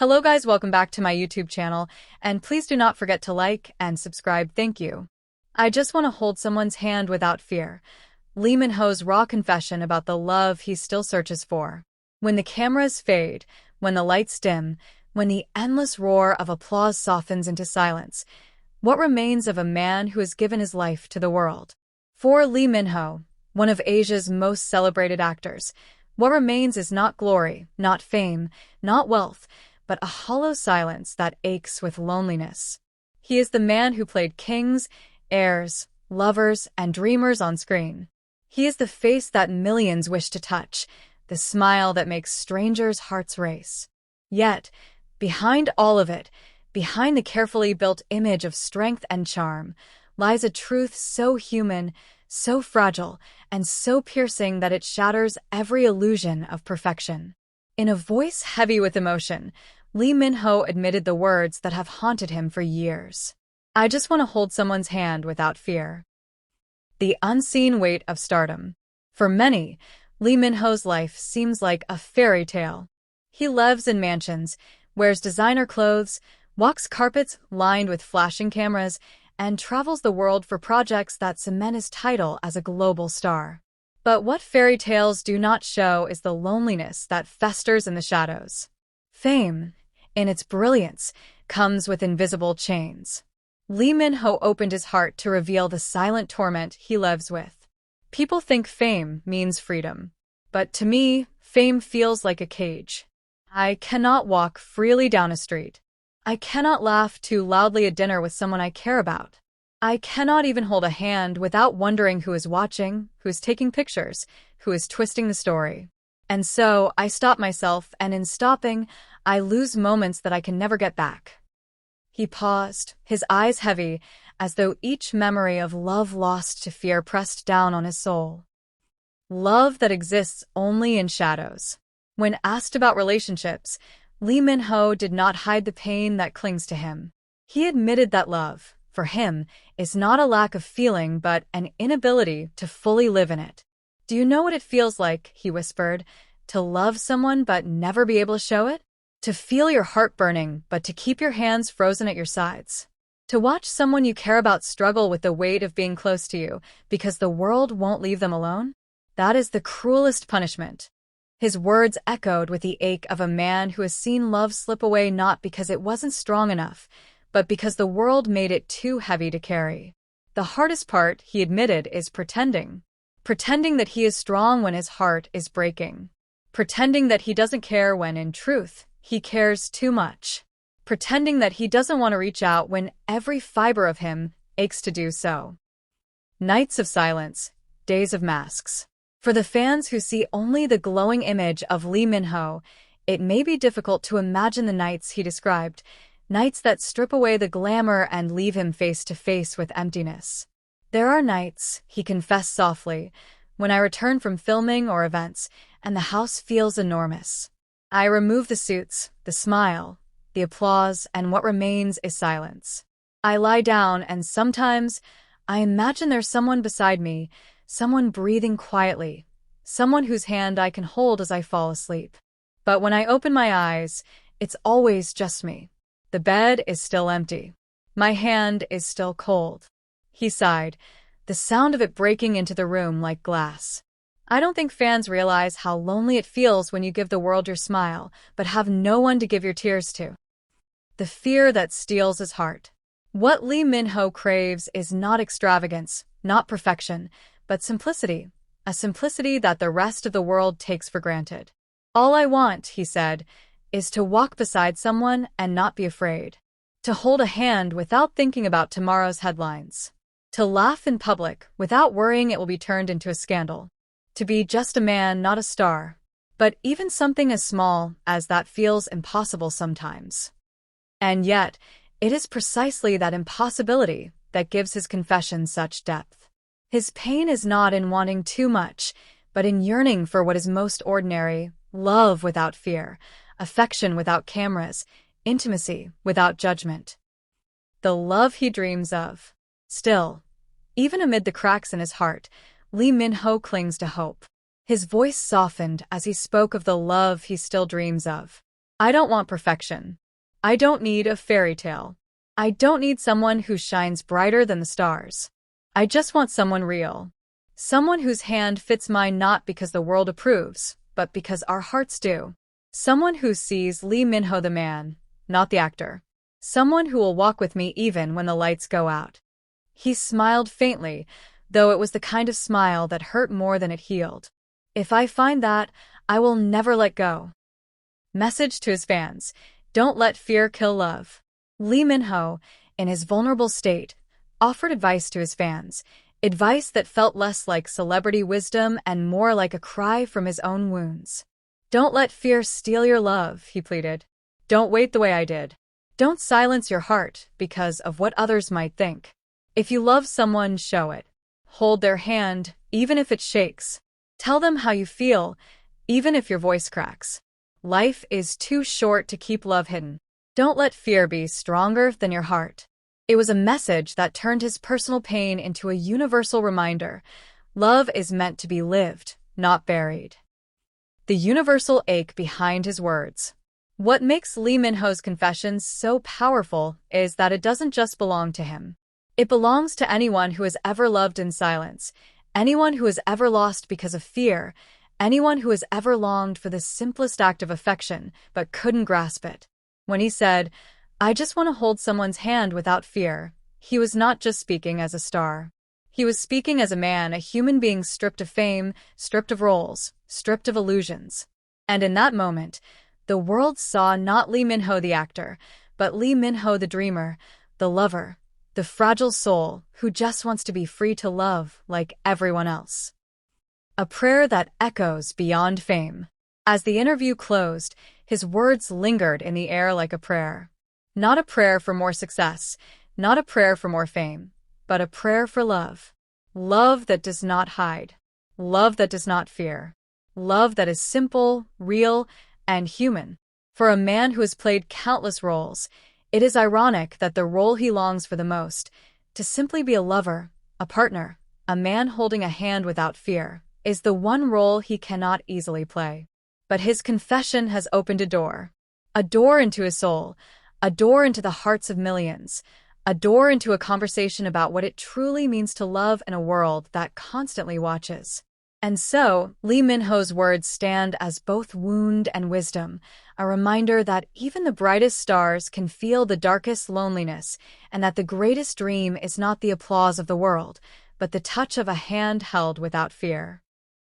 Hello guys, welcome back to my YouTube channel, and please do not forget to like and subscribe, thank you. I just want to hold someone's hand without fear. Lee Min-ho's raw confession about the love he still searches for. When the cameras fade, when the lights dim, when the endless roar of applause softens into silence, what remains of a man who has given his life to the world? For Lee Min-ho, one of Asia's most celebrated actors, what remains is not glory, not fame, not wealth, but a hollow silence that aches with loneliness. He is the man who played kings, heirs, lovers, and dreamers on screen. He is the face that millions wish to touch, the smile that makes strangers' hearts race. Yet, behind all of it, behind the carefully built image of strength and charm, lies a truth so human, so fragile, and so piercing that it shatters every illusion of perfection. In a voice heavy with emotion, Lee Min-ho admitted the words that have haunted him for years. I just want to hold someone's hand without fear. The unseen weight of stardom. For many, Lee Min-ho's life seems like a fairy tale. He lives in mansions, wears designer clothes, walks carpets lined with flashing cameras, and travels the world for projects that cement his title as a global star. But what fairy tales do not show is the loneliness that festers in the shadows. Fame, in its brilliance, comes with invisible chains. Lee Min-ho opened his heart to reveal the silent torment he lives with. People think fame means freedom. But to me, fame feels like a cage. I cannot walk freely down a street. I cannot laugh too loudly at dinner with someone I care about. I cannot even hold a hand without wondering who is watching, who is taking pictures, who is twisting the story. And so I stop myself, and in stopping, I lose moments that I can never get back. He paused, his eyes heavy, as though each memory of love lost to fear pressed down on his soul. Love that exists only in shadows. When asked about relationships, Lee Min-ho did not hide the pain that clings to him. He admitted that love, for him, is not a lack of feeling but an inability to fully live in it. Do you know what it feels like, he whispered, to love someone but never be able to show it? To feel your heart burning but to keep your hands frozen at your sides? To watch someone you care about struggle with the weight of being close to you because the world won't leave them alone? That is the cruelest punishment. His words echoed with the ache of a man who has seen love slip away not because it wasn't strong enough, but because the world made it too heavy to carry. The hardest part, he admitted, is pretending. Pretending that he is strong when his heart is breaking. Pretending that he doesn't care when, in truth, he cares too much. Pretending that he doesn't want to reach out when every fiber of him aches to do so. Nights of silence, days of masks. For the fans who see only the glowing image of Lee Min-ho, it may be difficult to imagine the nights he described, nights that strip away the glamour and leave him face to face with emptiness. There are nights, he confessed softly, when I return from filming or events, and the house feels enormous. I remove the suits, the smile, the applause, and what remains is silence. I lie down, and sometimes I imagine there's someone beside me, someone breathing quietly, someone whose hand I can hold as I fall asleep. But when I open my eyes, it's always just me. The bed is still empty. My hand is still cold. He sighed, the sound of it breaking into the room like glass. I don't think fans realize how lonely it feels when you give the world your smile, but have no one to give your tears to. The fear that steals his heart. What Lee Min-ho craves is not extravagance, not perfection, but simplicity, a simplicity that the rest of the world takes for granted. All I want, he said, is to walk beside someone and not be afraid. To hold a hand without thinking about tomorrow's headlines. To laugh in public without worrying it will be turned into a scandal. To be just a man, not a star. But even something as small as that feels impossible sometimes. And yet, it is precisely that impossibility that gives his confession such depth. His pain is not in wanting too much, but in yearning for what is most ordinary, love without fear, affection without cameras, intimacy without judgment. The love he dreams of. Still, even amid the cracks in his heart, Lee Min-ho clings to hope. His voice softened as he spoke of the love he still dreams of. I don't want perfection. I don't need a fairy tale. I don't need someone who shines brighter than the stars. I just want someone real. Someone whose hand fits mine not because the world approves, but because our hearts do. Someone who sees Lee Min-ho the man, not the actor. Someone who will walk with me even when the lights go out. He smiled faintly, though it was the kind of smile that hurt more than it healed. If I find that, I will never let go. Message to his fans: don't let fear kill love. Lee Min-ho, in his vulnerable state, offered advice to his fans, advice that felt less like celebrity wisdom and more like a cry from his own wounds. Don't let fear steal your love, he pleaded. Don't wait the way I did. Don't silence your heart because of what others might think. If you love someone, show it. Hold their hand, even if it shakes. Tell them how you feel, even if your voice cracks. Life is too short to keep love hidden. Don't let fear be stronger than your heart. It was a message that turned his personal pain into a universal reminder. Love is meant to be lived, not buried. The universal ache behind his words. What makes Lee Min-ho's confessions so powerful is that it doesn't just belong to him. It belongs to anyone who has ever loved in silence, anyone who has ever lost because of fear, anyone who has ever longed for the simplest act of affection but couldn't grasp it. When he said, "I just want to hold someone's hand without fear," he was not just speaking as a star. He was speaking as a man, a human being stripped of fame, stripped of roles, stripped of illusions. And in that moment, the world saw not Lee Min-ho the actor, but Lee Min-ho the dreamer, the lover, the fragile soul who just wants to be free to love like everyone else. A prayer that echoes beyond fame. As the interview closed, his words lingered in the air like a prayer. Not a prayer for more success, not a prayer for more fame, but a prayer for love. Love that does not hide. Love that does not fear. Love that is simple, real, and human. For a man who has played countless roles, it is ironic that the role he longs for the most, to simply be a lover, a partner, a man holding a hand without fear, is the one role he cannot easily play. But his confession has opened a door into his soul, a door into the hearts of millions, a door into a conversation about what it truly means to love in a world that constantly watches. And so, Lee Min-ho's words stand as both wound and wisdom, a reminder that even the brightest stars can feel the darkest loneliness, and that the greatest dream is not the applause of the world, but the touch of a hand held without fear.